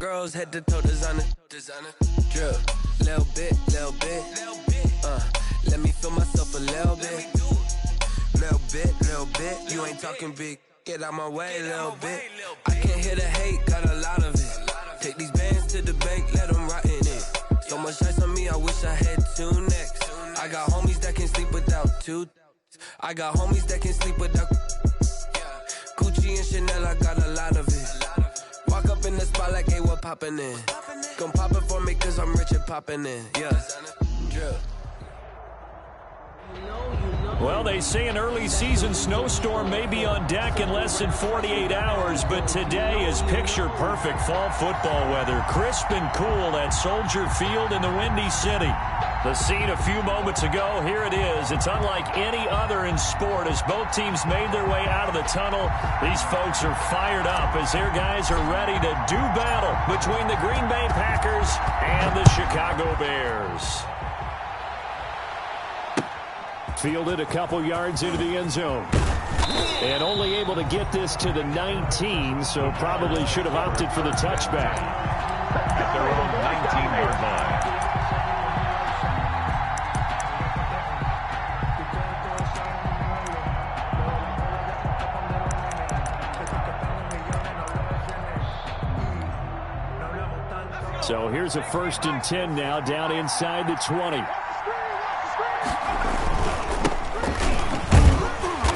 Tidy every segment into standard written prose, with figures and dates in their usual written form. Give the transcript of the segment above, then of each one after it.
girls head to toe designer. Drip, little bit. Let me feel myself a little bit. Little bit. You ain't talking big. Get out my way a little bit. I can't hear the hate, got a lot of it. Take these bands to the bank, let them rot in it. So much ice on me, I wish I had two necks. I got homies that can sleep without two. I got homies that can sleep without Gucci and Chanel, I got a lot of it. Walk up in the spot like, hey, what poppin' in? Come pop it for me, cause I'm rich and poppin' in. Yeah. Drip. Well, they say an early season snowstorm may be on deck in less than 48 hours, but today is picture-perfect fall football weather. Crisp and cool at Soldier Field in the Windy City. The scene a few moments ago, here it is. It's unlike any other in sport as both teams made their way out of the tunnel. These folks are fired up as their guys are ready to do battle between the Green Bay Packers and the Chicago Bears. Fielded a couple yards into the end zone. And only able to get this to the 19, so probably should have opted for the touchback. At their own 19-yard line. So here's a 1st and 10 now, down inside the 20.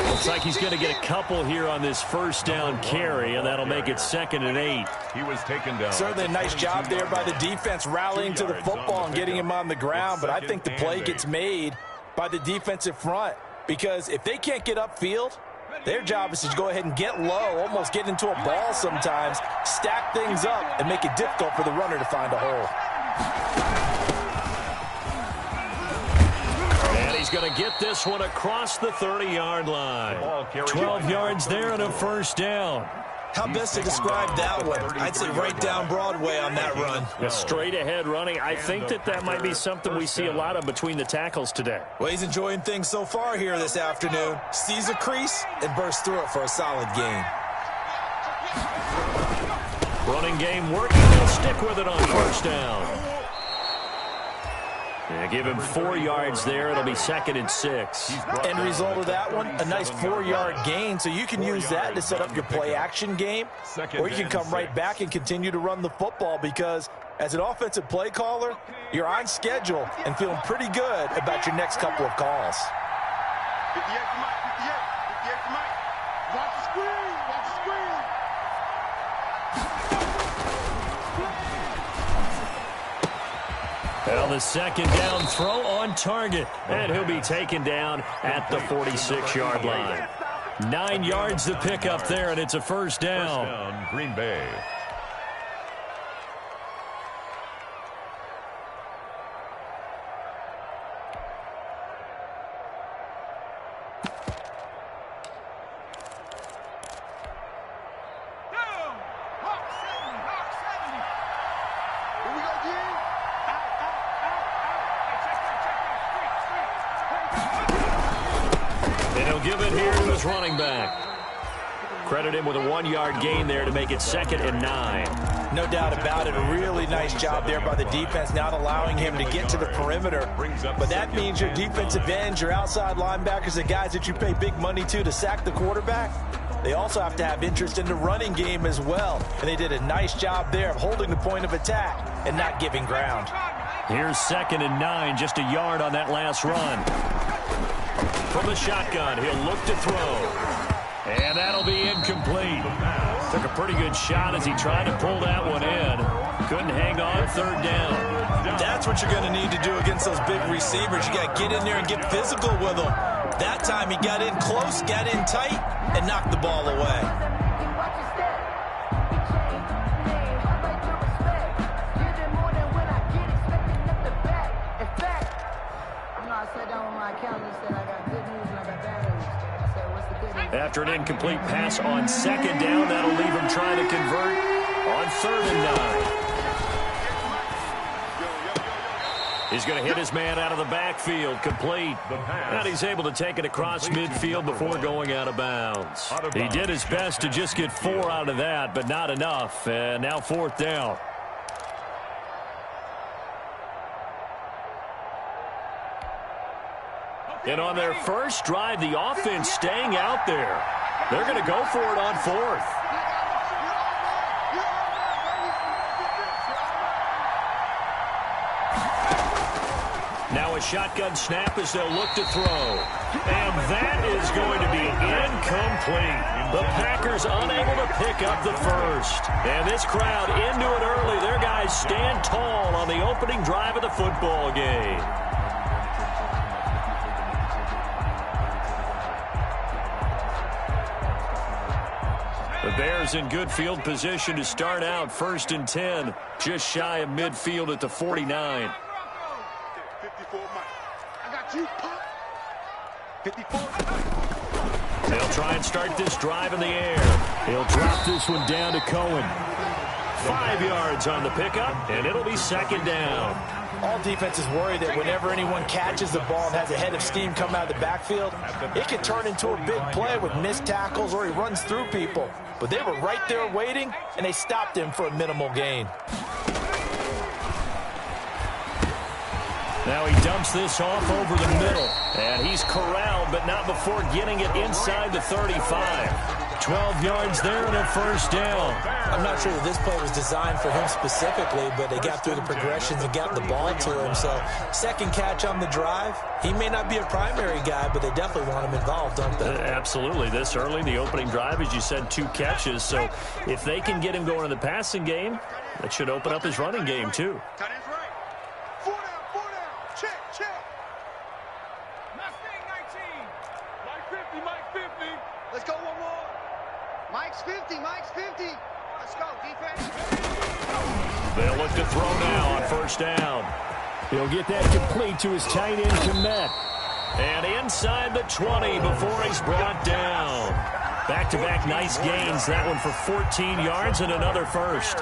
Looks like he's going to get a couple here on this first down carry, and that'll make it 2nd and 8. He was taken down. Certainly a nice job there by the defense rallying to the football and getting him on the ground, but I think the play gets made by the defensive front because if they can't get upfield, their job is to go ahead and get low, almost get into a ball sometimes, stack things up, and make it difficult for the runner to find a hole. And he's going to get this one across the 30-yard line. 12 yards there and a first down. How best to describe that one? I'd say right down Broadway on that run. A straight-ahead running. I think that might be something we see a lot of between the tackles today. Well, he's enjoying things so far here this afternoon. Sees a crease and bursts through it for a solid gain. Running game working. They'll stick with it on first down. Yeah, give him 4 yards there. It'll be 2nd and 6. End result of that one, a nice 4-yard gain. So you can use that to set up your play-action game, or you can come right back and continue to run the football because as an offensive play caller, you're on schedule and feeling pretty good about your next couple of calls. 58 to Mike, 58 to Mike. Watch the screen, watch the screen. Well, the 2nd down throw on target, and he'll be taken down at the 46-yard line. 9 yards to pick up there, and it's a first down. First down, Green Bay. Give it here to his running back. Credit him with a 1-yard gain there to make it 2nd and 9. No doubt about it. A really nice job there by the defense, not allowing him to get to the perimeter. But that means your defensive ends, your outside linebackers, the guys that you pay big money to sack the quarterback, they also have to have interest in the running game as well. And they did a nice job there of holding the point of attack and not giving ground. Here's 2nd and 9, just a yard on that last run. From the shotgun, he'll look to throw. And that'll be incomplete. Took a pretty good shot as he tried to pull that one in. Couldn't hang on 3rd down. That's what you're going to need to do against those big receivers. You got to get in there and get physical with them. That time he got in close, got in tight, and knocked the ball away. After an incomplete pass on 2nd down, that'll leave him trying to convert on 3rd and 9. He's going to hit his man out of the backfield, complete. And he's able to take it across midfield before going out of bounds. He did his best to just get 4 out of that, but not enough. And now 4th down. And on their first drive, the offense staying out there. They're going to go for it on fourth. Now a shotgun snap as they'll look to throw. And that is going to be incomplete. The Packers unable to pick up the first. And this crowd into it early. Their guys stand tall on the opening drive of the football game. The Bears in good field position to start out 1st and 10. Just shy of midfield at the 49. 54, Mike. I got you, Pop. 54. They'll try and start this drive in the air. He'll drop this one down to Cohen. 5 yards on the pickup, and it'll be 2nd down. All defenses worry that whenever anyone catches the ball and has a head of steam come out of the backfield, it can turn into a big play with missed tackles or he runs through people. But they were right there waiting, and they stopped him for a minimal gain. Now he dumps this off over the middle. And he's corralled, but not before getting it inside the 35. 12 yards there and a 1st down. I'm not sure that this play was designed for him specifically, but they got through the progressions and got the ball to him. So, 2nd catch on the drive. He may not be a primary guy, but they definitely want him involved, don't they? Absolutely. This early, the opening drive, as you said, 2 catches. So, if they can get him going in the passing game, that should open up his running game, too. Tight end's right. 4 down, 4 down. Check, check. Mustang 19. Mike 50, Mike 50. Let's go one more. Mike's 50, Mike's 50. Let's go, defense. They'll look to throw now on 1st down. He'll get that complete to his tight end, Komet. And inside the 20 before he's brought down. Back-to-back nice gains. That one for 14 yards and another 1st.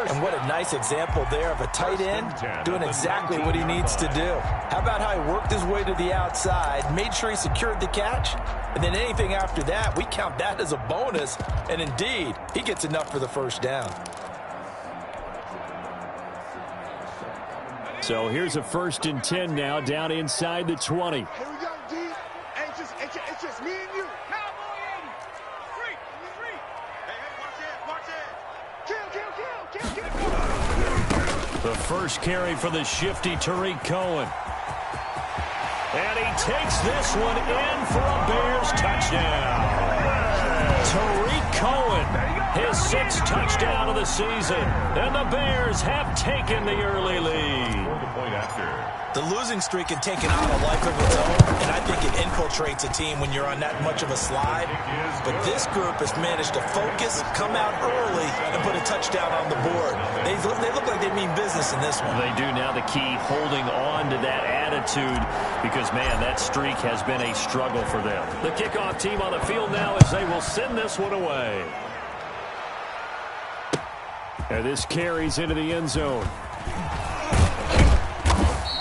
And what a nice example there of a tight end doing exactly what he needs to do. How about how he worked his way to the outside, made sure he secured the catch, and then anything after that, we count that as a bonus. And indeed, he gets enough for the 1st down. So here's a 1st and 10 now, down inside the 20. Here we go, D. It's just me and you. Cowboy 80. Free. Hey, march in. Kill. The first carry for the shifty Tariq Cohen. And he takes this one in for a Bears touchdown. Tariq Cohen, his 6th touchdown of the season. And the Bears have taken the early lead. The losing streak can take on a life of its own, and I think it infiltrates a team when you're on that much of a slide. But this group has managed to focus, come out early, and put a touchdown on the board. They look like they mean business in this one. They do. Now the key, holding on to that attitude, because, man, that streak has been a struggle for them. The kickoff team on the field now as they will send this one away. And this carries into the end zone.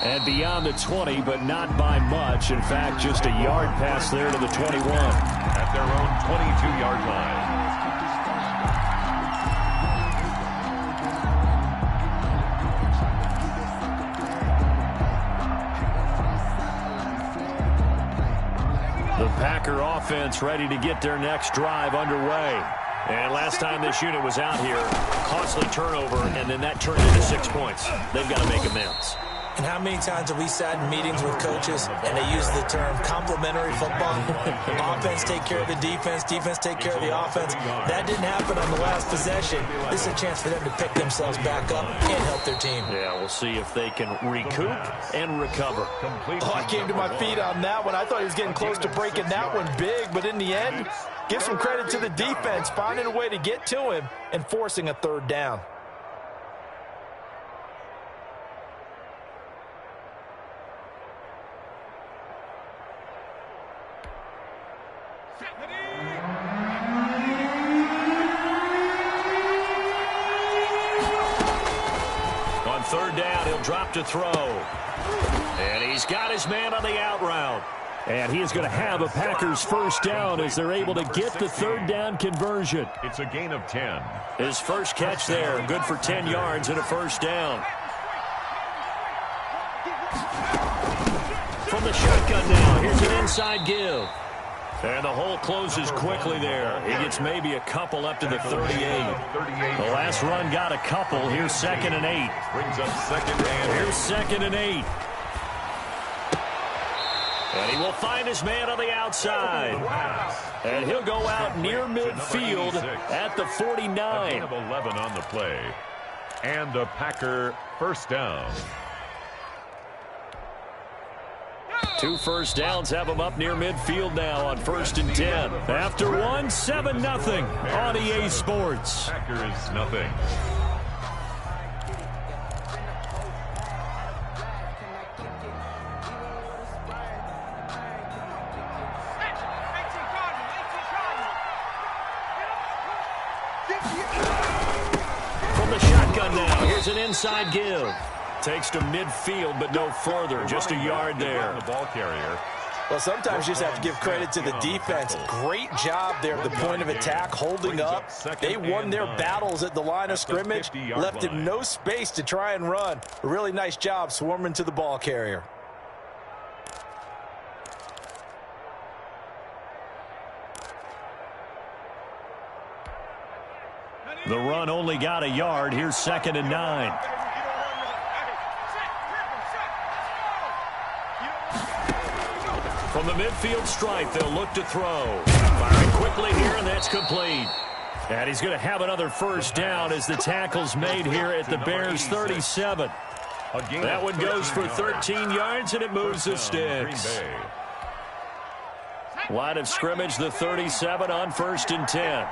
And beyond the 20, but not by much. In fact, just a yard pass there to the 21. At their own 22-yard line. The Packer offense ready to get their next drive underway. And last time this unit was out here, costly turnover, and then that turned into 6 points. They've got to make amends. And how many times have we sat in meetings with coaches and they use the term complementary football? Offense take care of the defense, defense take care of the offense. That didn't happen on the last possession. This is a chance for them to pick themselves back up and help their team. Yeah, we'll see if they can recoup and recover. Oh, I came to my feet on that one. I thought he was getting close to breaking that one big, but in the end, give some credit to the defense, finding a way to get to him and forcing a 3rd down. On 3rd down, he'll drop to throw. And he's got his man on the out route. And he is going to have a Packers 1st down as they're able to get the 3rd down conversion. It's a gain of 10. His first catch there, good for 10 yards and a 1st down. from the shotgun now. Here's an inside give. And the hole closes quickly there. He gets maybe a couple up to the 38. The last run got a couple. Here's 2nd and 8. Brings up 2nd and 8. Here's 2nd and 8. And he will find his man on the outside. And he'll go out near midfield at the 49. Of 11 on the play. And the Packer first down. 2 first downs have him up near midfield now on 1st and 10. After one, 7-0 on EA Sports. Packers nothing. From the shotgun now, here's an inside give. Takes to midfield, but no further. Just a yard there. The ball carrier. Well, sometimes you just have to give credit to the defense. Great job there at the point of attack, holding up. They won their battles at the line of scrimmage, left him no space to try and run. A really nice job swarming to the ball carrier. The run only got a yard. Here's 2nd and 9. From the midfield stripe, they'll look to throw. Firing quickly here, and that's complete. And he's going to have another first down as the tackle's made here at the Bears' 37. That one goes for 13 yards, and it moves the sticks. Line of scrimmage, the 37 on 1st and 10.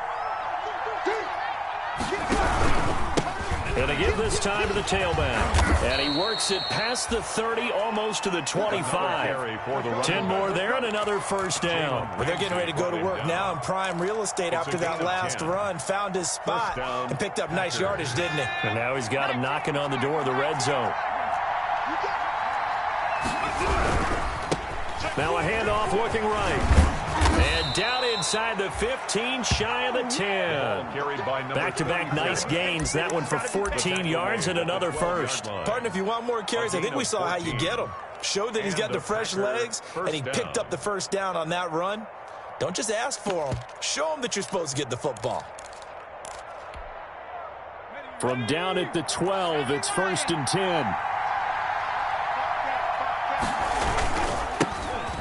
And they give this time to the tailback. And he works it past the 30, almost to the 25. 10 more there and another first down. Well, they're getting ready to go to work now in prime real estate after that last run. Found his spot and picked up nice yardage, didn't he? And now he's got him knocking on the door of the red zone. Now a handoff looking right. And down inside the 15, shy of the 10. Back-to-back nice gains. That one for 14 yards and another first. Partner, if you want more carries, I think we saw how you get them. Showed that he's got the fresh legs, and he picked up the first down on that run. Don't just ask for them. Show him that you're supposed to get the football. From down at the 12, it's 1st and 10.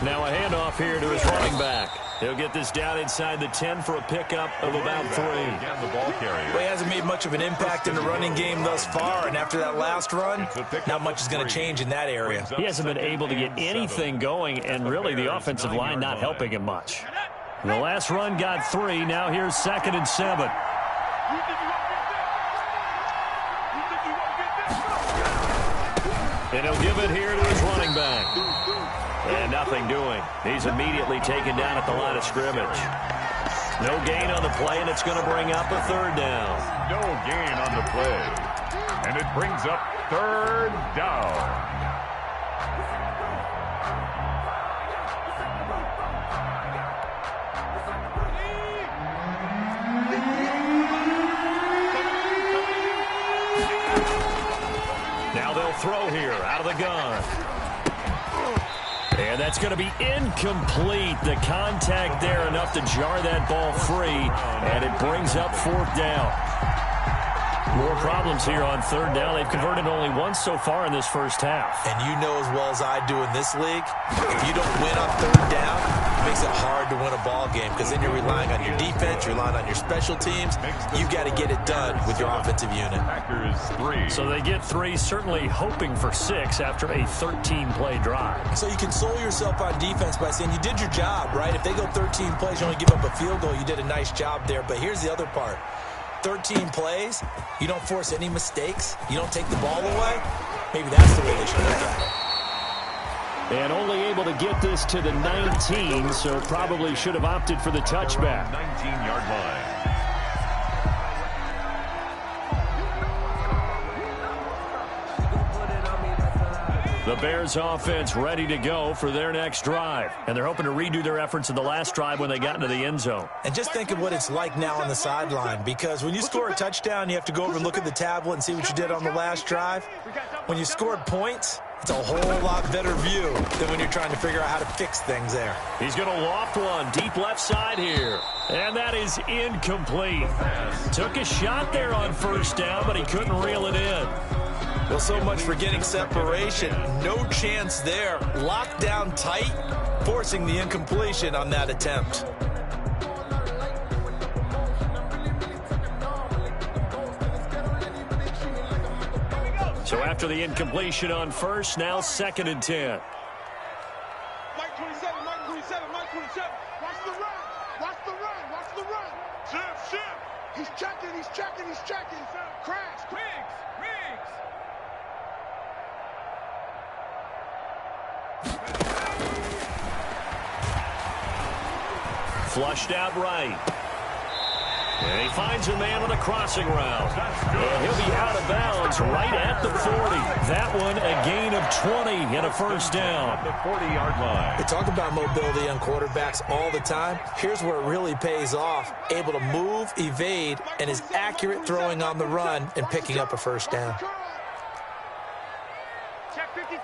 Now a handoff here to his running back. He'll get this down inside the 10 for a pickup of about 3. Well, he hasn't made much of an impact in the running game thus far, and after that last run, not much is going to change in that area. He hasn't been able to get anything going, and really the offensive line not helping him much. The last run got 3. Now here's 2nd and 7. And he'll give it here to his running back. And nothing doing. He's immediately taken down at the line of scrimmage. No gain on the play, and it's going to bring up a 3rd down. No gain on the play. And it brings up 3rd down. Now they'll throw here out of the gun. And that's going to be incomplete. The contact there enough to jar that ball free, and it brings up 4th down. More problems here on 3rd down. They've converted only once so far in this first half. And you know as well as I do in this league, if you don't win on 3rd down, it makes it hard to win a ball game because then you're relying on your defense, you're relying on your special teams. You've got to get it done with your offensive unit. Packers 3. So they get 3, certainly hoping for 6 after a 13-play drive. So you console yourself on defense by saying you did your job, right? If they go 13 plays, you only give up a field goal, you did a nice job there. But here's the other part. 13 plays, you don't force any mistakes, you don't take the ball away, maybe that's the way they should look at it. And only able to get this to the 19, so probably should have opted for the touchback. 19-yard line. The Bears offense ready to go for their next drive. And they're hoping to redo their efforts in the last drive when they got into the end zone. And just think of what it's like now on the sideline, because when you score a touchdown, you have to go over and look at the tablet and see what you did on the last drive. When you scored points, It's a whole lot better view than when you're trying to figure out how to fix things there. He's going to loft one deep left side here. And that is incomplete. Took a shot there on first down, but he couldn't reel it in. Well, so much for getting separation. No chance there. Locked down tight, forcing the incompletion on that attempt. So after the incompletion on first, now 2nd and 10. Mike 27, Mike 27, Mike 27. Watch the run. Watch the run. Watch the run. Shift. He's checking. Crash. Riggs. Flushed out right. And he finds a man on a crossing route. And he'll be out of bounds right at the 40. That one a gain of 20 and a first down. The 40-yard line. We talk about mobility on quarterbacks all the time. Here's where it really pays off. Able to move, evade, and is accurate throwing on the run and picking up a first down. Check 53.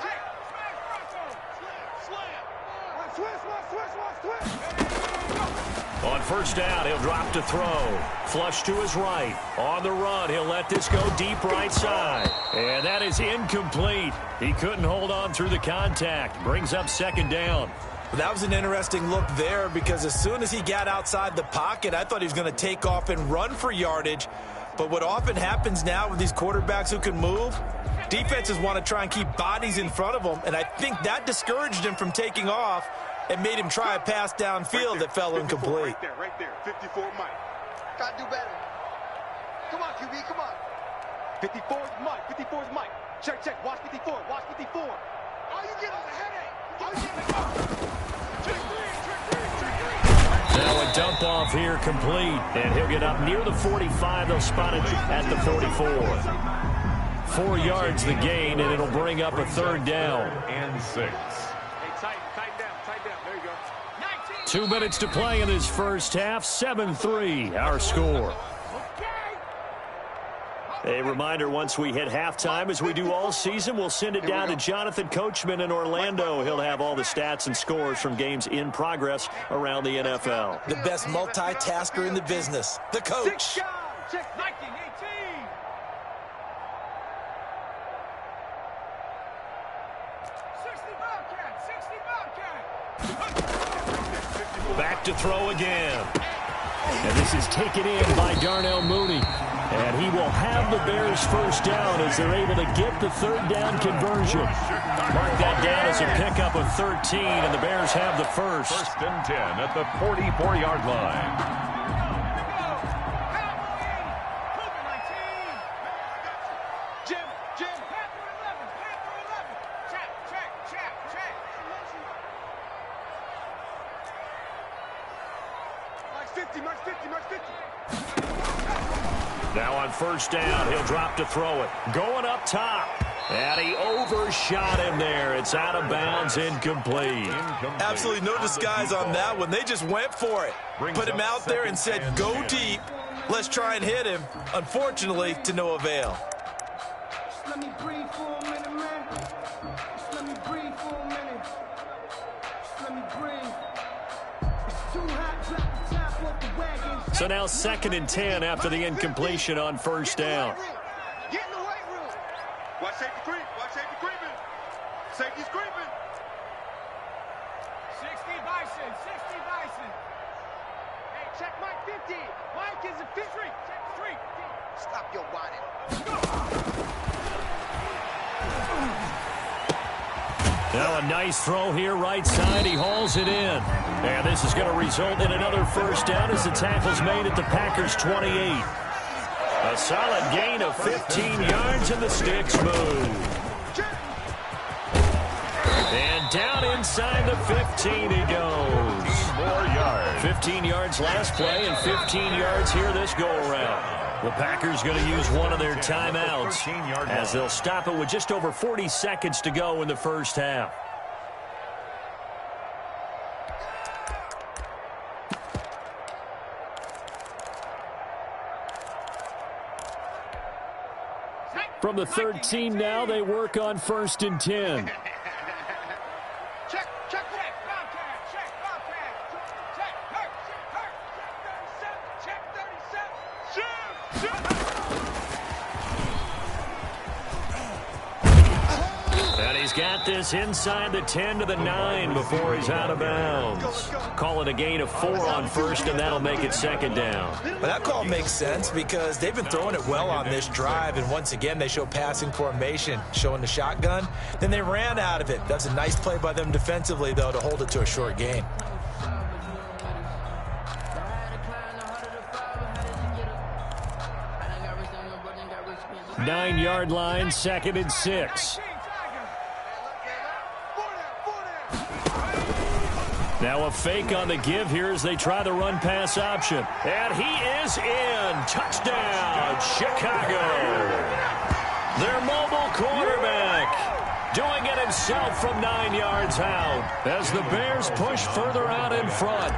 On first down, he'll drop to throw. Flush to his right. On the run, he'll let this go deep right side. And that is incomplete. He couldn't hold on through the contact. Brings up 2nd down. That was an interesting look there because as soon as he got outside the pocket, I thought he was going to take off and run for yardage. But what often happens now with these quarterbacks who can move, defenses want to try and keep bodies in front of them, and I think that discouraged him from taking off and made him try a pass downfield that fell incomplete. Right there. 54 Mike. Gotta do better. Come on, QB, come on. 54 is Mike. 54 is Mike. Check. Watch 54. All you get is a headache. Check three. Now a dump off here complete. And he'll get up near the 45. They'll spot it at the 44. 4 yards the gain, and it'll bring up a 3rd down. And 6. 2 minutes to play in this first half. 7-3, our score. A reminder, once we hit halftime, as we do all season, we'll send it down to Jonathan Coachman in Orlando. He'll have all the stats and scores from games in progress around the NFL. The best multitasker in the business, the coach. Check Viking 18. Back to throw again. And this is taken in by Darnell Mooney. And he will have the Bears first down as they're able to get the 3rd down conversion. Mark that down as a pickup of 13, and the Bears have the first. 1st and 10 at the 44-yard line. Now on first down, he'll drop to throw it. Going up top. And he overshot him there. It's out of bounds, incomplete. Absolutely no disguise on that one. They just went for it. Put him out there and said, go deep. Let's try and hit him. Unfortunately, to no avail. Just let me breathe for a minute, man. Just let me breathe for a minute. Just let me breathe. It's too hot, drop the top off the wagon. So now 2nd and 10 after the incompletion on first down. Get in the weight room. Watch safety creep. Watch safety creeping. Safety's creeping. 60 Bison. 60 Bison. Hey, check Mike 50. Mike is a 50. Check street. Stop your whining. Now a nice throw here right side. He hauls it in. And this is going to result in another first down as the tackle's made at the Packers' 28. A solid gain of 15 yards and the sticks move. And down inside the 15 he goes. 4 yards. 15 yards last play and 15 yards here this go-around. The Packers going to use one of their timeouts as they'll stop it with just over 40 seconds to go in the first half. from the 13 now. They work on 1st and 10. Check, check, check, Bobcat, check, Bobcat, check, hurt, check 37, check 37, shoot, shoot. And he's got this inside the 10 to the 9 before he's out of bounds. Call it a gain of 4 on 1st, and that'll make it 2nd down. Well, that call makes sense because they've been throwing it well on this drive, and once again they show passing formation, showing the shotgun. Then they ran out of it. That's a nice play by them defensively, though, to hold it to a short gain. Nine-yard line, 2nd and 6. Now a fake on the give here as they try the run-pass option. And he is in. Touchdown, Chicago. Their mobile quarterback doing it himself from 9 yards out as the Bears push further out in front.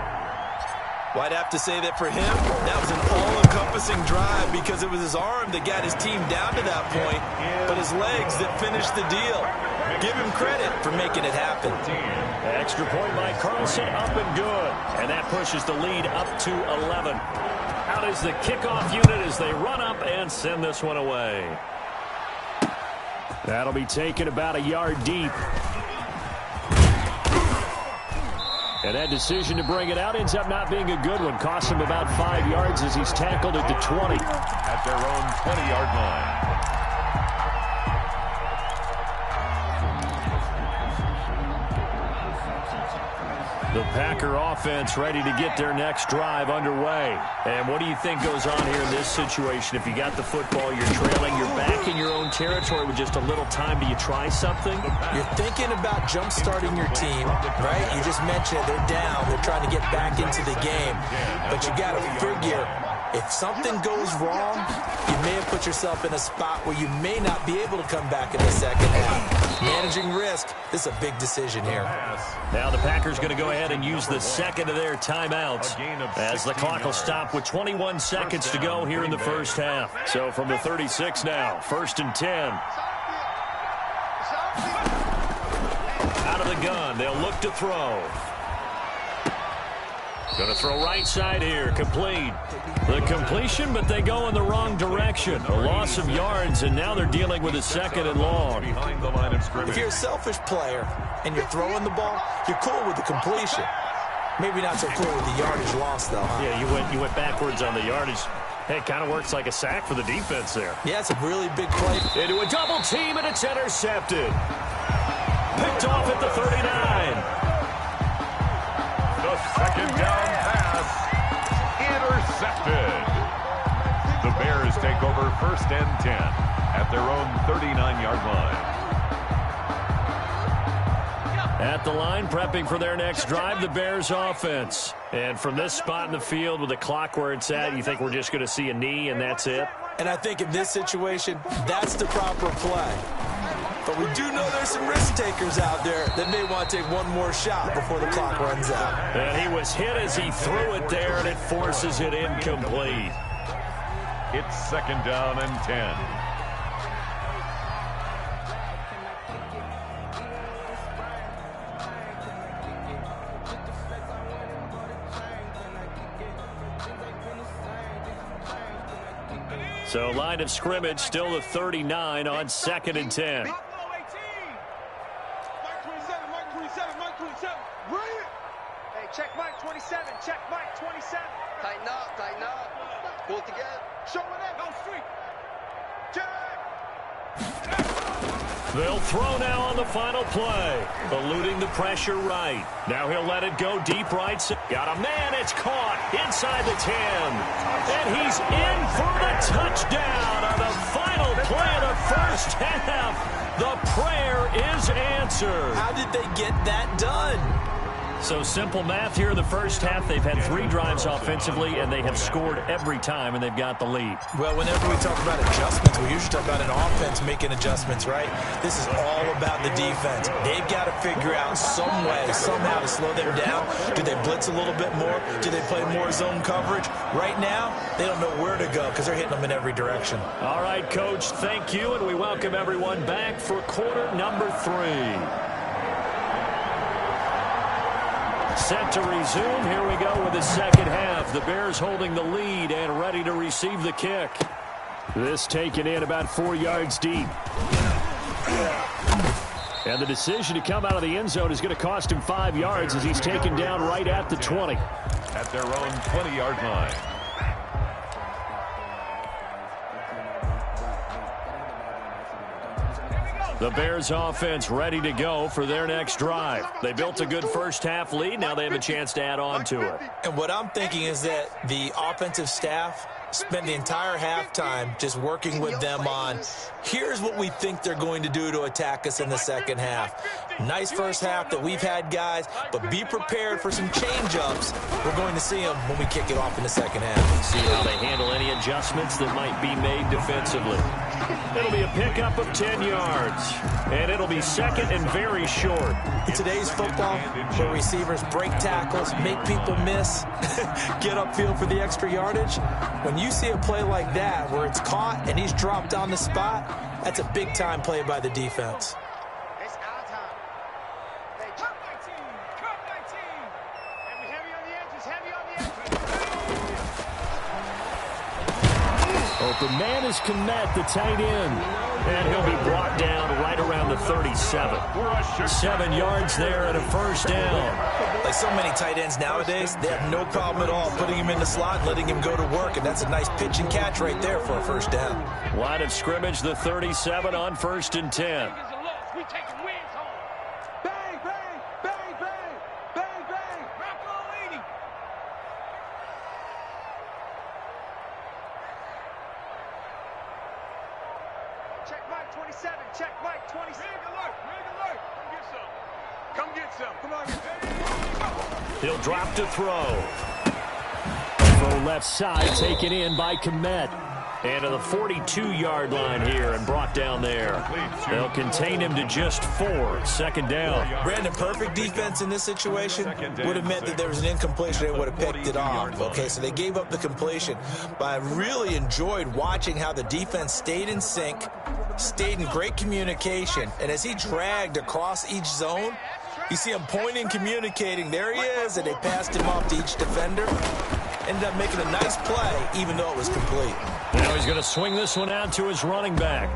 Well, I'd have to say that for him, that was an all-encompassing drive because it was his arm that got his team down to that point, but his legs that finished the deal. Give him credit for making it happen. Extra point by Carlson, up and good. And that pushes the lead up to 11. Out is the kickoff unit as they run up and send this one away. That'll be taken about a yard deep. And that decision to bring it out ends up not being a good one. Costs him about 5 yards as he's tackled at the 20. At their own 20-yard line. The Packer offense ready to get their next drive underway. And what do you think goes on here in this situation? If you got the football, you're trailing, you're back in your own territory with just a little time. Do you try something? You're thinking about jump-starting your team, right? You just mentioned it. They're down. They're trying to get back into the game. But you got to figure, if something goes wrong, you may have put yourself in a spot where you may not be able to come back in the second half. Managing risk, this is a big decision here. Now the Packers going to go ahead and use the second of their timeouts as the clock will stop with 21 seconds to go here in the first half. So from the 36 now, 1st and 10. Out of the gun, they'll look to throw. Going to throw right side here, complete. The completion, but they go in the wrong direction. A loss of yards, and now they're dealing with a 2nd and long. If you're a selfish player and you're throwing the ball, you're cool with the completion. Maybe not so cool with the yardage loss, though, huh? Yeah, you went backwards on the yardage. Hey, it kind of works like a sack for the defense there. Yeah, it's a really big play. Into a double team, and it's intercepted. Picked off at the 39. The 2nd down pass intercepted. The Bears take over 1st and 10 at their own 39-yard line. At the line, prepping for their next drive, the Bears offense. And from this spot in the field with the clock where it's at, you think we're just going to see a knee and that's it? And I think in this situation, that's the proper play. But we do know there's some risk takers out there that may want to take one more shot before the clock runs out. And he was hit as he threw it there, and it forces it incomplete. It's 2nd down and 10. So line of scrimmage, still the 39 on 2nd and 10. Mike 27. Bring it. Hey, check Mike 27. Check Mike 27. Tighten up. Pull it together. Show it up. Go street. Check. They'll throw now on the final play. Eluding the pressure right. Now he'll let it go deep right. Got a man. It's caught inside the 10. And he's in for the touchdown on the final play of the first half. The prayer is answered. How did they get that done? So simple math here in the first half. They've had 3 drives offensively, and they have scored every time, and they've got the lead. Well, whenever we talk about adjustments, we usually talk about an offense making adjustments, right? This is all about the defense. They've got to figure out some way, somehow to slow them down. Do they blitz a little bit more? Do they play more zone coverage? Right now, they don't know where to go because they're hitting them in every direction. All right, Coach, thank you, and we welcome everyone back for quarter number 3. Set to resume. Here we go with the second half. The Bears holding the lead and ready to receive the kick. This taken in about 4 yards deep. And the decision to come out of the end zone is going to cost him 5 yards as he's taken down right at the 20. At their own 20-yard line. The Bears offense ready to go for their next drive. They built a good first half lead. Now they have a chance to add on to it. And what I'm thinking is that the offensive staff spent the entire halftime just working with them on, here's what we think they're going to do to attack us in the second half. Nice first half that we've had, guys, but be prepared for some change-ups. We're going to see them when we kick it off in the second half. See how they handle any adjustments that might be made defensively. It'll be a pickup of 10 yards, and it'll be second and very short. In today's football, where receivers break tackles, make people miss, get upfield for the extra yardage, when you see a play like that where it's caught and he's dropped on the spot, that's a big-time play by the defense. It's our time. Hey, cut my team. Cut my team. Heavy on the edges. Heavy on the edges. Open man is Komet, the tight end. And he'll be brought down right around the 37. 7 yards there and a first down. Like so many tight ends nowadays, they have no problem at all putting him in the slot and letting him go to work, and that's a nice pitch and catch right there for a first down. Line of scrimmage, the 37 on 1st and 10. We take the wins home. Bang, bang, bang, bang, bang, bang. Rock on 80. Check Mike 27. Check Mike 27. Rig alert. Rig alert. Come get some. Come on. He'll drop to throw. Throw left side, taken in by Komet. And to the 42-yard line here and brought down there. They'll contain him to just 4. Second down. Brandon, perfect defense in this situation would have meant that there was an incompletion. They would have picked it off. Okay, so they gave up the completion. But I really enjoyed watching how the defense stayed in sync, stayed in great communication. And as he dragged across each zone, you see him pointing, communicating. There he is, and they passed him off to each defender. Ended up making a nice play, even though it was complete. Now he's going to swing this one out to his running back.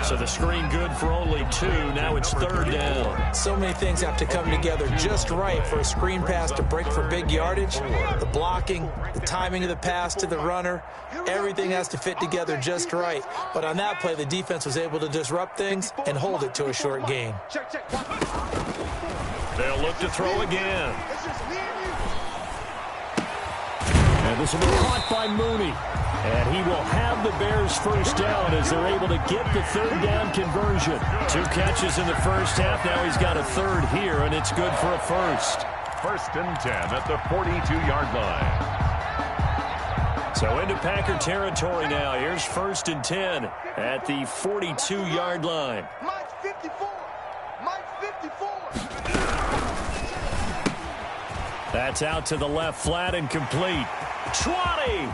So the screen good for only 2. Now it's 3rd down. So many things have to come together just right for a screen pass to break for big yardage. The blocking, the timing of the pass to the runner, everything has to fit together just right. But on that play, the defense was able to disrupt things and hold it to a short gain. They'll look to throw again. And this will be caught by Mooney. And he will have the Bears first down as they're able to get the 3rd down conversion. 2 catches in the first half. Now he's got a 3rd here, and it's good for a first. 1st and 10 at the 42-yard line. So into Packer territory now. Here's 1st and 10 at the 42-yard line. Mike 54. Mike 54. That's out to the left flat and complete. 20.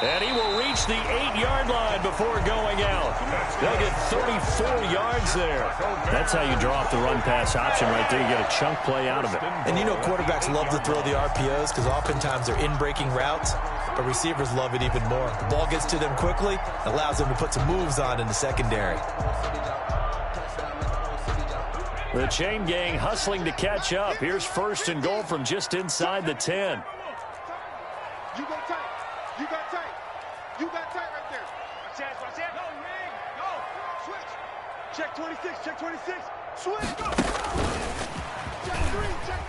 And he will reach the 8-yard line before going out. They'll get 34 yards there. That's how you draw off the run-pass option right there. You get a chunk play out of it. And you know quarterbacks love to throw the RPOs because oftentimes they're in-breaking routes, but receivers love it even more. The ball gets to them quickly, allows them to put some moves on in the secondary. The chain gang hustling to catch up. Here's 1st and goal from just inside the 10. You go tight. You got tight. You got tight right there. Watch that. Watch that. Go, Rig. Go. Switch. Check 26. Check 26. Switch. Go. Check 3. Check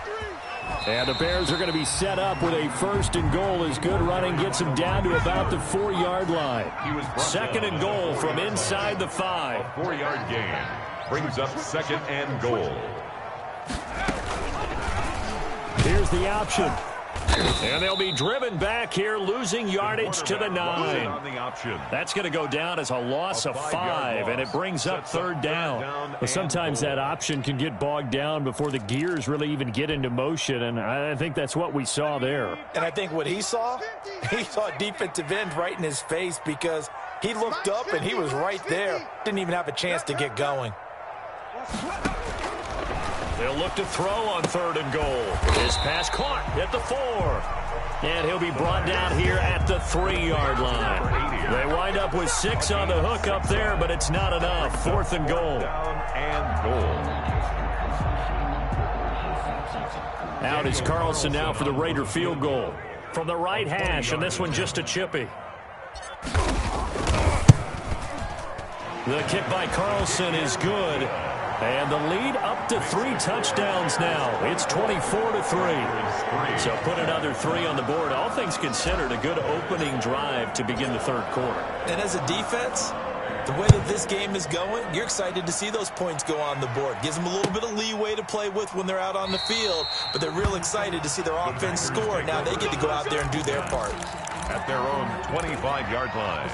3. And the Bears are going to be set up with a 1st and goal as good running gets them down to about the 4-yard line. 2nd and goal from inside the 5. A 4-yard gain brings up 2nd and goal. Here's the option. And they'll be driven back here, losing yardage to the 9. That's going to go down as a loss of 5, and it brings up third down. But sometimes that option can get bogged down before the gears really even get into motion, and I think that's what we saw there. And I think what he saw a defensive end right in his face because he looked up and he was right there. Didn't even have a chance to get going. They'll look to throw on 3rd and goal. This pass caught at the 4. And he'll be brought down here at the 3-yard line. They wind up with 6 on the hook up there, but it's not enough. 4th and goal. Out is Carlson now for the Raider field goal. From the right hash, and this one just a chippy. The kick by Carlson is good. And the lead up to 3 touchdowns now. It's 24-3. So put another 3 on the board. All things considered, a good opening drive to begin the 3rd quarter. And as a defense, the way that this game is going, you're excited to see those points go on the board. Gives them a little bit of leeway to play with when they're out on the field, but they're real excited to see their offense score. Now they get to go out there and do their part. At their own 25-yard line.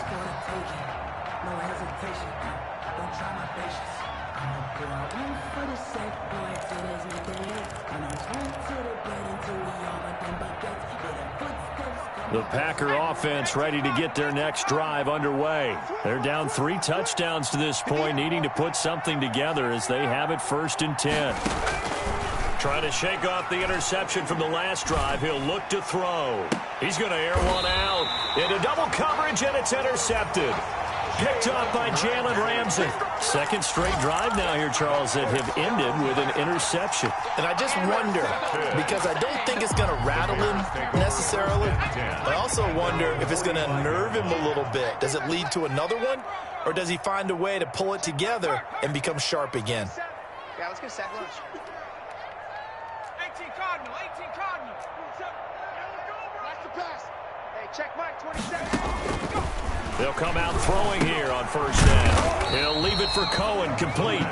No hesitation. Don't try my patience. The Packer offense ready to get their next drive underway. They're down 3 touchdowns to this point, needing to put something together as they have it 1st and 10. Trying to shake off the interception from the last drive. He'll look to throw. He's going to air one out into double coverage, and it's intercepted. Picked off by Jalen Ramsey. 2nd straight drive now here, Charles, that have ended with an interception. And I just wonder, because I don't think it's going to rattle him necessarily. I also wonder if it's going to unnerve him a little bit. Does it lead to another one? Or does he find a way to pull it together and become sharp again? Yeah, let's get set lunch. 18 Cardinal, 18 Cardinal. Watch the pass. Hey, check Mike, 27. They'll come out throwing here on 1st down. He'll leave it for Cohen, complete.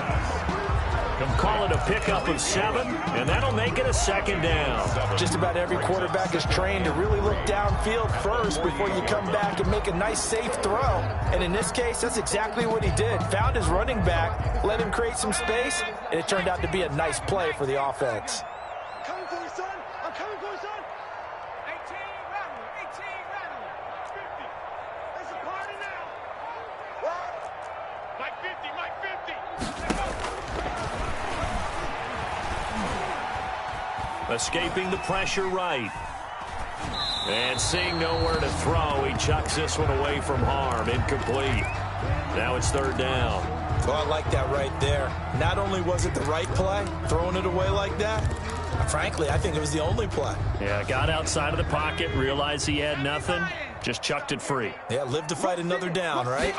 Call it a pickup of 7, and that'll make it a 2nd down. Just about every quarterback is trained to really look downfield first before you come back and make a nice, safe throw. And in this case, that's exactly what he did. Found his running back, let him create some space, and it turned out to be a nice play for the offense. I'm coming for you, son. I'm coming for you, son. 18 Rattler, 18 Rattler. 50. There's a party now. What? Mike 50, Mike 50. Escaping the pressure right. And seeing nowhere to throw, he chucks this one away from harm. Incomplete. Now it's 3rd down. Well, I like that right there. Not only was it the right play, throwing it away like that, frankly, I think it was the only play. Yeah, got outside of the pocket, realized he had nothing, just chucked it free. Yeah, live to fight another down, right?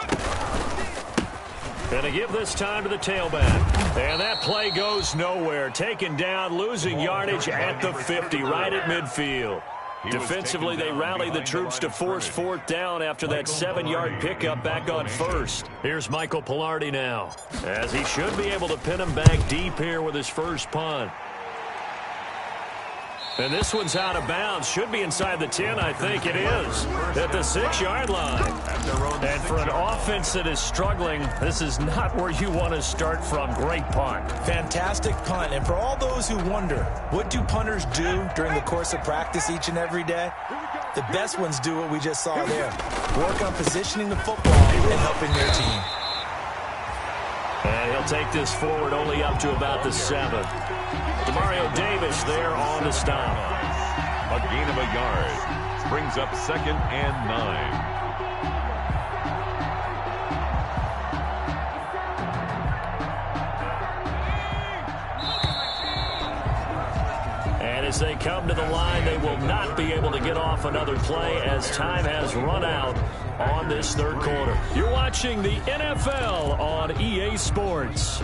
And to give this time to the tailback. And that play goes nowhere. Taken down, losing yardage at the 50, right at midfield. Defensively, they rallied the troops to force 4th down after that 7-yard pickup back on 1st. Here's Michael Pilardi now, as he should be able to pin him back deep here with his first punt. And this one's out of bounds. Should be inside the 10, I think it is. At the 6-yard line. And for an offense that is struggling, this is not where you want to start from. Great punt. Fantastic punt. And for all those who wonder, what do punters do during the course of practice each and every day? The best ones do what we just saw there. Work on positioning the football and helping their team. And he'll take this forward only up to about the 7. Demario Davis there on the stop. A gain of a yard. Brings up 2nd and 9. And as they come to the line, they will not be able to get off another play as time has run out on this 3rd quarter. You're watching the NFL on EA Sports.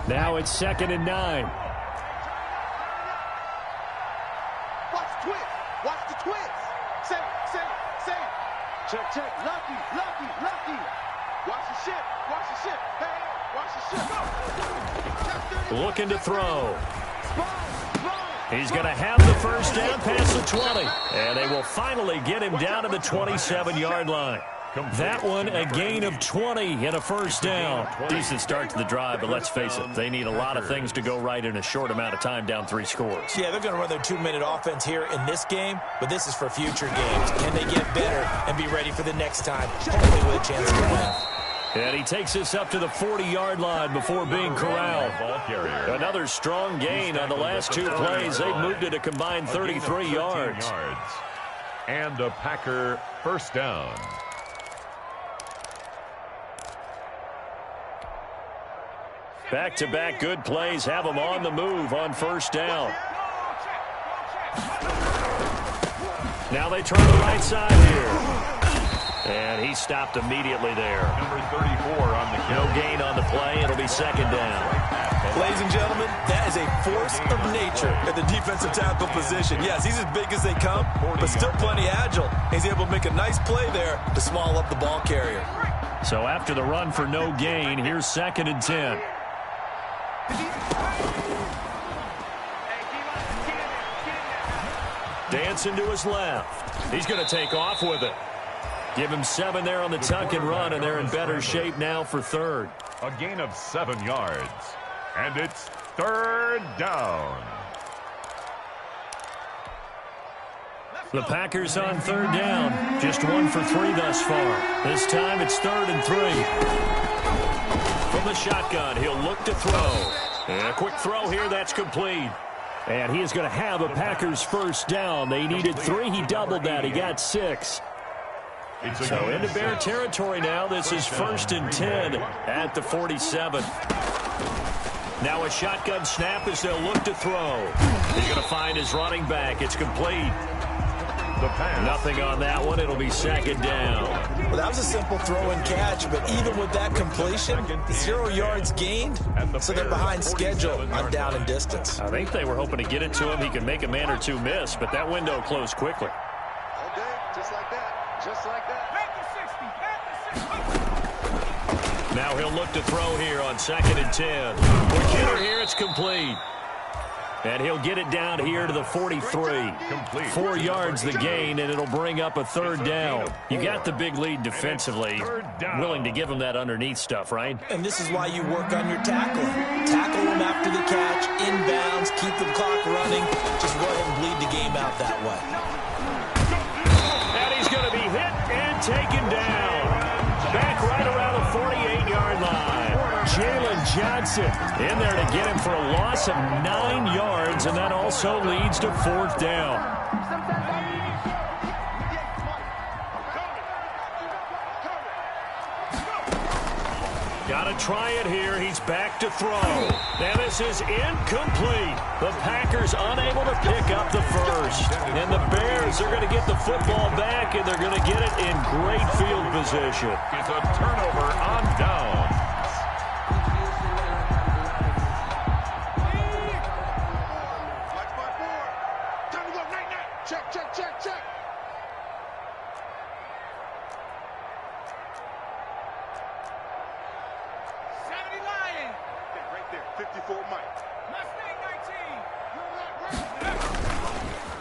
Now it's 2nd and 9. Watch the twist. Watch the twist. Say. Check, check. Lucky, lucky, lucky. Watch the ship. Watch the ship. Hey, watch the ship. Go. Looking to throw. He's going to have the first down past the 20. And they will finally get him down to the 27-yard line. That one, a gain of 20 and a first down. Decent start to the drive, but let's face it, they need a lot of things to go right in a short amount of time, down 3 scores. Yeah, they're going to run their 2-minute offense here in this game, but this is for future games. Can they get better and be ready for the next time, hopefully with a chance to win? And he takes us up to the 40-yard line before being corralled. Another strong gain on the last 2 plays. They've moved it a combined 33 yards. And a Packer first down. Back-to-back good plays have them on the move on first down. Now they turn the right side here. And he stopped immediately there. Number 34 on the no gain on the play. It'll be second down. Ladies and gentlemen, that is a force of nature at the defensive tackle position. Yes, he's as big as they come, but still plenty agile. He's able to make a nice play there to small up the ball carrier. So after the run for no gain, here's 2nd and 10. Dancing to his left. He's going to take off with it. Give him 7 there on the tuck and run, and they're in better shape now for third. A gain of 7 yards. And it's 3rd down. The Packers on 3rd down. Just 1 for 3 thus far. This time it's 3rd and 3. From the shotgun, he'll look to throw. And a quick throw here, that's complete. And he is going to have a Packers first down. They needed 3. He doubled that. He got 6. So into Bear territory now. This is 1st and 10 at the 47. Now a shotgun snap as they'll look to throw. He's going to find his running back. It's complete. Nothing on that one. It'll be 2nd down. Well, that was a simple throw and catch, but even with that completion, 0 yards gained, so they're behind schedule on down and distance. I think they were hoping to get it to him. He could make a man or 2 miss, but that window closed quickly. All day, just like that. Just like that. Now he'll look to throw here on 2nd and 10. For Kidder here, it's complete. And he'll get it down here to the 43. 4 yards the gain, and it'll bring up a 3rd down. You got the big lead defensively. Willing to give him that underneath stuff, right? And this is why you work on your tackling. Tackle him after the catch, inbounds, keep the clock running. Just go ahead and bleed the game out that way. And he's going to be hit and taken down. Back right around the 48-yard line. Jalen Johnson in there to get him for a loss of 9 yards, and that also leads to 4th down. Got to try it here. He's back to throw. Now this is incomplete. The Packers unable to pick up the first. And the Bears are going to get the football back, and they're going to get it in great field position. It's a turnover on down. Check, check, check, check. Right there, 54 Mike.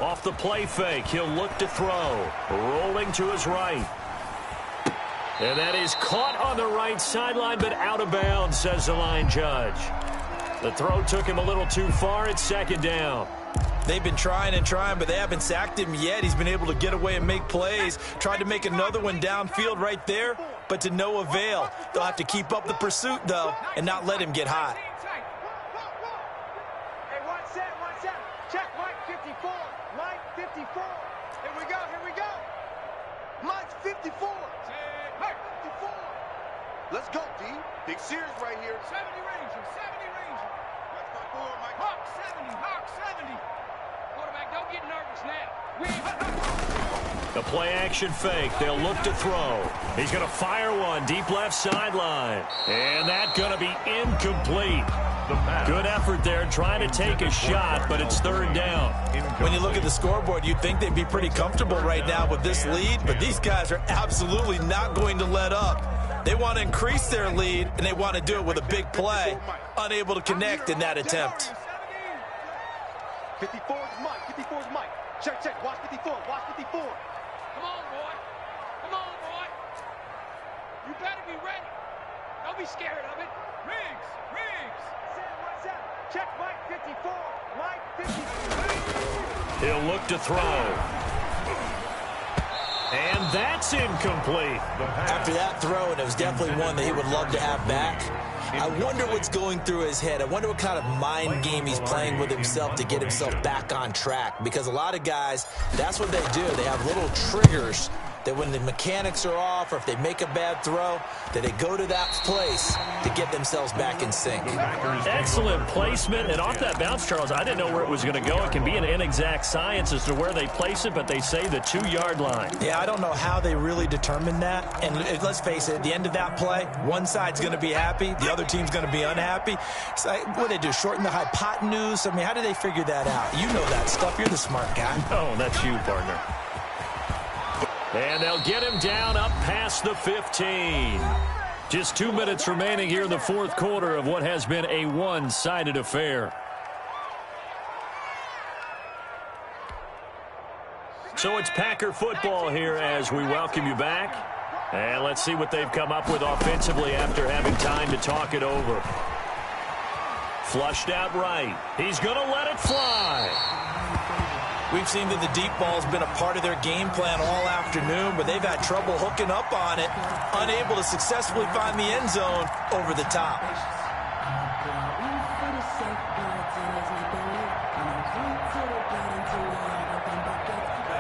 Off the play fake, he'll look to throw. Rolling to his right. And that is caught on the right sideline, but out of bounds, says the line judge. The throw took him a little too far. It's 2nd down. They've been trying and trying, but they haven't sacked him yet. He's been able to get away and make plays. Tried to make another one downfield right there, but to no avail. They'll have to keep up the pursuit, though, and not let him get hot. Hey, one set. Check, Mike 54. Mike 54. Here we go. Mike 54. Mike 54. Let's go, D. Big Sears right here. 70 Ranger. Watch my boy, Mike. Hawk 70. Quarterback, don't get nervous now. The play-action fake. They'll look to throw. He's going to fire one deep left sideline. And that's going to be incomplete. Good effort there trying to take a shot, but it's third down. When you look at the scoreboard, you'd think they'd be pretty comfortable right now with this lead, but these guys are absolutely not going to let up. They want to increase their lead, and they want to do it with a big play. Unable to connect in that attempt. 54 is Mike. 54 is Mike. Check, check. Watch 54. Watch 54. Come on, boy. Come on, boy. You better be ready. Don't be scared of it. Riggs. Riggs. Check Mike 54. Mike 54. He'll look to throw. And that's incomplete. After that throw, and it was definitely one that he would love to have back, I wonder what's going through his head. I wonder what kind of mind game he's playing with himself to get himself back on track. Because a lot of guys, that's what they do. They have little triggers that when the mechanics are off or if they make a bad throw, that they go to that place to get themselves back in sync. Excellent placement. And off that bounce, Charles, I didn't know where it was going to go. It can be an inexact science as to where they place it, but they say the 2-yard line. Yeah, I don't know how they really determine that. And let's face it, at the end of that play, one side's going to be happy, the other team's going to be unhappy. So what do they do, shorten the hypotenuse? I mean, how do they figure that out? You know that stuff. You're the smart guy. Oh, that's you, partner. And they'll get him down up past the 15. Just 2 minutes remaining here in the fourth quarter of what has been a one-sided affair. So it's Packer football here as we welcome you back. And let's see what they've come up with offensively after having time to talk it over. Flushed out right. He's going to let it fly. We've seen that the deep ball's been a part of their game plan all afternoon, but they've had trouble hooking up on it, unable to successfully find the end zone over the top.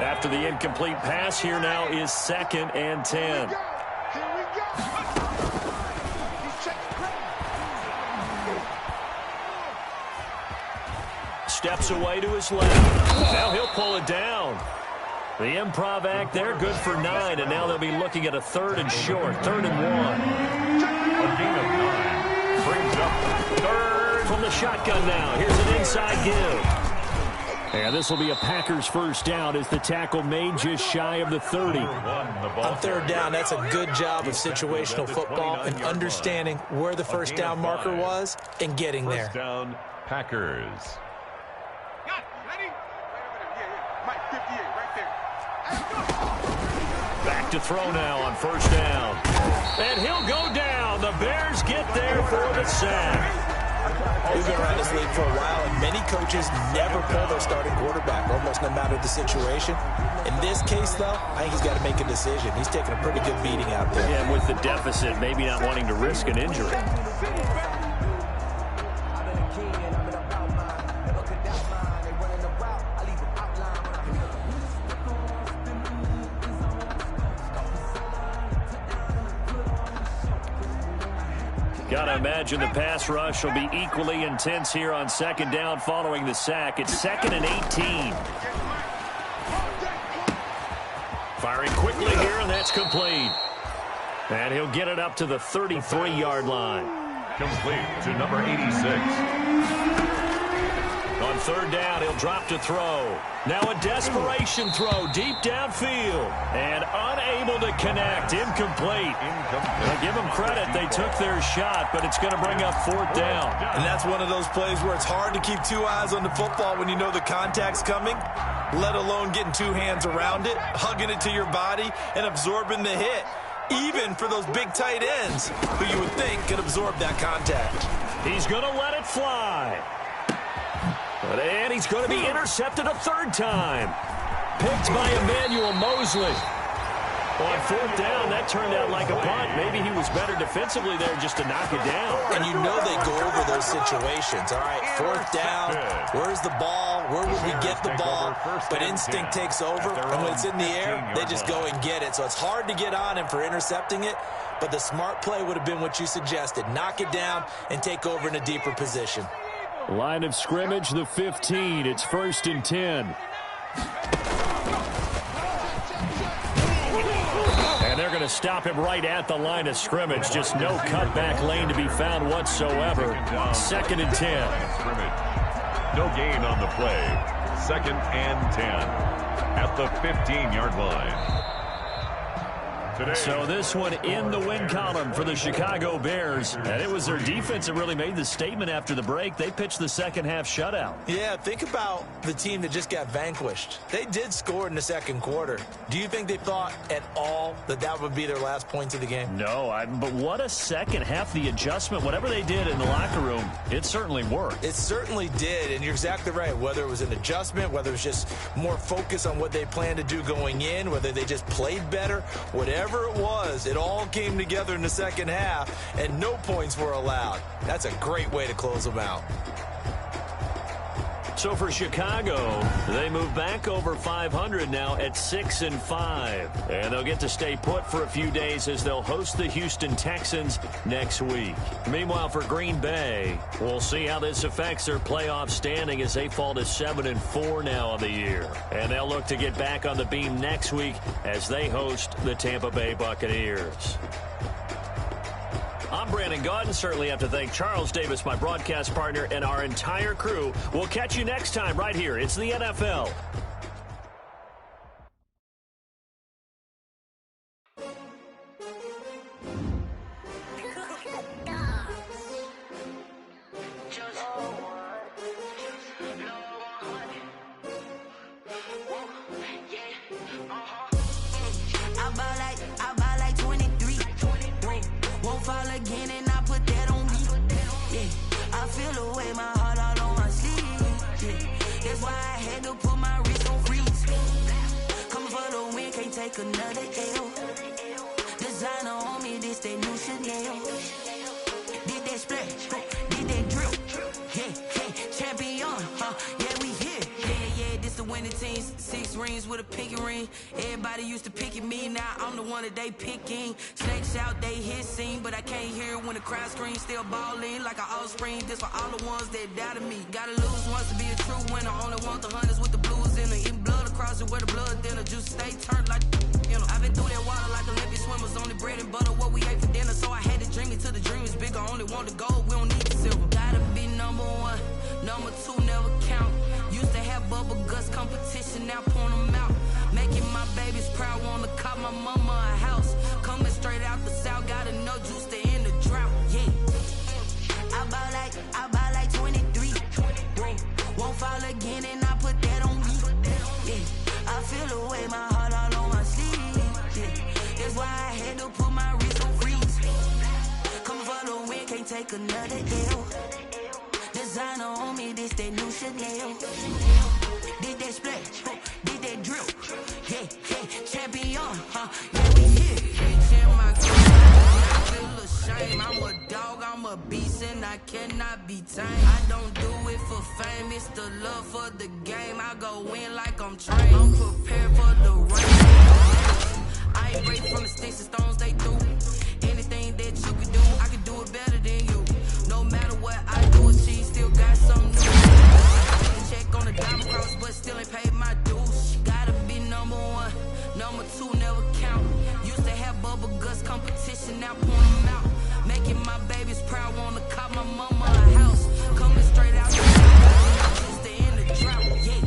After the incomplete pass, here now is 2nd and 10. Steps away to his left. Now he'll pull it down. The improv act there, good for 9, and now they'll be looking at a 3rd and short, 3rd and 1. A gain of 9 brings up 3rd from the shotgun now. Here's an inside give. And this will be a Packers first down as the tackle made just shy of the 30. On 3rd down, that's a good job of situational football and understanding where the first down marker was and getting there. First down, Packers. Back to throw now on first down. And he'll go down. The Bears get there for the sack. We've been around this league for a while, and many coaches never pull their starting quarterback, almost no matter the situation. In this case, though, I think he's got to make a decision. He's taking a pretty good beating out there. Yeah, and with the deficit, maybe not wanting to risk an injury. Gotta imagine the pass rush will be equally intense here on 2nd down following the sack. It's 2nd and 18. Firing quickly here, and that's complete. And he'll get it up to the 33-yard line. Complete to number 86. On 3rd down, he'll drop to throw. Now a desperation throw deep downfield. And unable to connect. Incomplete. Now give them credit. They took their shot, but it's going to bring up 4th down. And that's one of those plays where it's hard to keep 2 eyes on the football when you know the contact's coming, let alone getting 2 hands around it, hugging it to your body, and absorbing the hit. Even for those big tight ends who you would think could absorb that contact. He's going to let it fly. And he's going to be intercepted a 3rd time. Picked by Emmanuel Mosley. On 4th down, that turned out like a punt. Maybe he was better defensively there just to knock it down. And you know they go over those situations. All right, 4th down, where's the ball? Where would we get the ball? But instinct takes over, and when it's in the air, they just go and get it. So it's hard to get on him for intercepting it, but the smart play would have been what you suggested. Knock it down and take over in a deeper position. Line of scrimmage, the 15. It's 1st and 10. to stop him right at the line of scrimmage. Just no cutback lane to be found whatsoever. 2nd and 10. No gain on the play. 2nd and 10 at the 15-yard line. So this one in the win column for the Chicago Bears. And it was their defense that really made the statement after the break. They pitched the second-half shutout. Yeah, think about the team that just got vanquished. They did score in the second quarter. Do you think they thought at all that that would be their last points of the game? No, but what a second half. The adjustment, whatever they did in the locker room, it certainly worked. It certainly did, and you're exactly right. Whether it was an adjustment, whether it was just more focus on what they planned to do going in, whether they just played better, whatever it was, it all came together in the second half, and no points were allowed. That's a great way to close them out. So for Chicago, they move back over 500 now at 6-5. And they'll get to stay put for a few days as they'll host the Houston Texans next week. Meanwhile, for Green Bay, we'll see how this affects their playoff standing as they fall to 7-4 now on the year. And they'll look to get back on the beam next week as they host the Tampa Bay Buccaneers. I'm Brandon Gaudin. Certainly have to thank Charles Davis, my broadcast partner, and our entire crew. We'll catch you next time right here. It's the NFL. Another L. Designer on me, this that new Chanel. Did that splash, did that drill. Yeah, champion, yeah, we here. Yeah, this the winning team. 6 rings with a pinky ring. Everybody used to pick at me, now I'm the one that they picking. Snakes out, they hit scene, but I can't hear it when the crowd screams. Still balling like an offspring. This for all the ones that doubted me. Gotta lose once to be a true winner. Only want the hunters with the blues in it. Eating blood across it where the blood thinner. Juice stay turned like, you know. I've been through that water like Olympic swimmers. Only bread and butter what we ate for dinner. So I had to dream it till the dream is bigger. Only want the gold, we don't need the silver. Gotta be number 1, number 2 never count. Used to have bubble guts competition, now point them out. Making my babies proud, wanna cop my mama a house. Coming straight out the south, gotta know juice to end the drought. Yeah, I buy like 23. Won't fall again, and I put that on me. Yeah, I feel the way, my heart all on my sleeve. Yeah, that's why I had to put my wrist on freeze. Come for the win, can't take another L. Designer on me, this that new Chanel. Did that splash, did that drill. Yeah, champion, yeah, we here. Bitch in my car, I feel ashamed. I'm a dog, I'm a beast, and I cannot be tamed. I don't do it for fame, it's the love for the game. I go in like I'm trained. I'm prepared for the rain. I ain't break from the sticks and stones they threw. Anything that you can do, I can do it better than you. No matter what I do, she still got something new. Check on the diamond cross, but still ain't paid my dues. Gotta be number 1, number 2 never count. Used to have bubble guts competition, now point them out. Making my babies proud, wanna cop my mama a house. Coming straight out the just to end the drought. Yeah,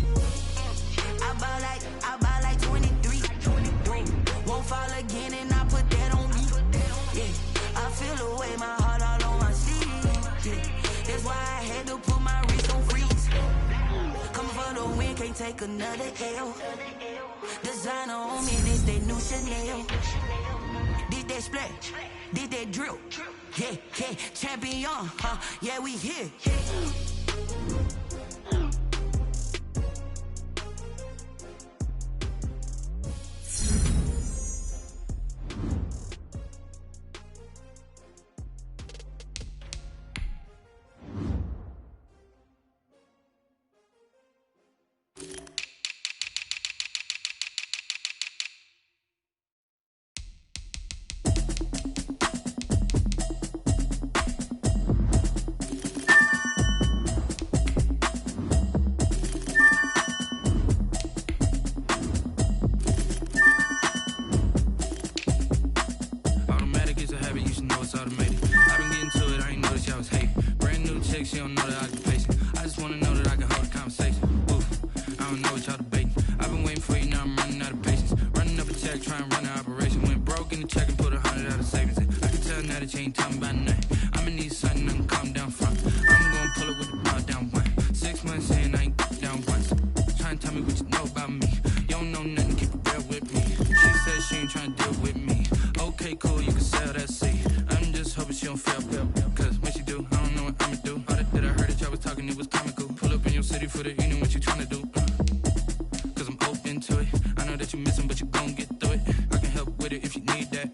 I buy like 23. Won't fall again, and I put that on me. Yeah, I feel the way, my heart all on my sleeve. Yeah, that's why I had to put my wrist on freeze. Coming for the win, can't take another L. Designer on me, this that new Chanel. Did that splash, did that drill. Yeah, champion, yeah, we here. don't know what y'all debating. I've been waiting for you, now I'm running out of patience. Running up a check, trying to run an operation. Went broke in the check and put 100 out of savings in. I can tell now that you ain't talking about nothing. I'ma need something, I can calm down front. I'm gonna pull it with the bar down one. 6 months in, I ain't down once. Trying to tell me what you know about me. You don't know nothing, keep it real with me. She said she ain't trying to deal with me. Okay, cool, you can sell that seed. I'm just hoping she don't fail, cause when she do, I don't know what I'ma do. All that I heard that y'all was talking, it was comical. Pull up in your city for the evening, what you trying to do? Cause I'm open to it. I know that you missing, but you gon' get through it. I can help with it if you need that.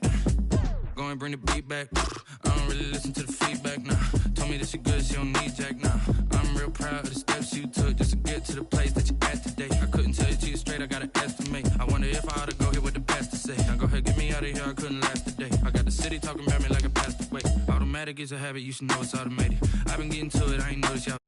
Go and bring the beat back. I don't really listen to the feedback, nah. Told me that she good, she don't need jack, nah. I'm real proud of the steps you took just to get to the place that you at today. I couldn't tell you to you straight, I gotta estimate. I wonder if I ought to go here with the pastor say. Now go ahead, get me out of here, I couldn't last today. I got the city talking about me like a passed away. Automatic is a habit, you should know it's automated. I've been getting to it, I ain't noticed y'all.